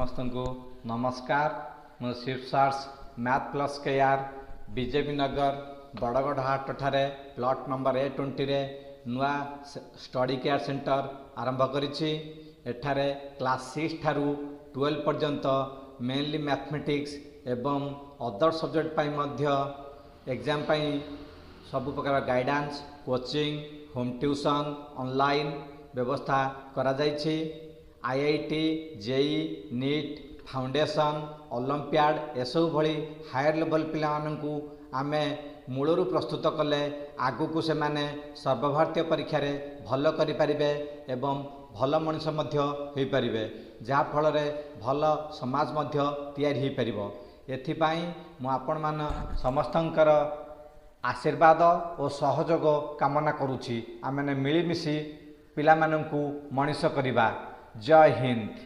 समस्त को नमस्कार। मु शिवसार्स मैथ प्लस केआर बीजेपी नगर बड़गढ़हाट ठारे प्लॉट नंबर A20 रे नुआ स्टडी केयर सेंटर आरंभ करिछि। एठारे क्लास 6 ठारू 12 पर्यंत मेनली मैथमेटिक्स एवं अदर सब्जेक्ट पाई मध्य एग्जाम पाई सब प्रकार guidance coaching home tuition online व्यवस्था करा जाइछि। IIT JEE NEET foundation olympiad एसबू भली हायर लेवल पिला माननकु आमे मूलरू प्रस्तुत कले आगु से माने सर्वभारतीय परीक्षा रे भल करि परिबे एवं भल मनुष्य मध्य होई परिबे, जहा फल रे भल समाज मध्य तैयारी होई परिबो। एथिपाई मु आपण मान समस्तंकर आशीर्वाद और सहयोग कामना करुछि। आमे मिलीमिशी पिला माननकु मनीष करिबा। जय हिंद।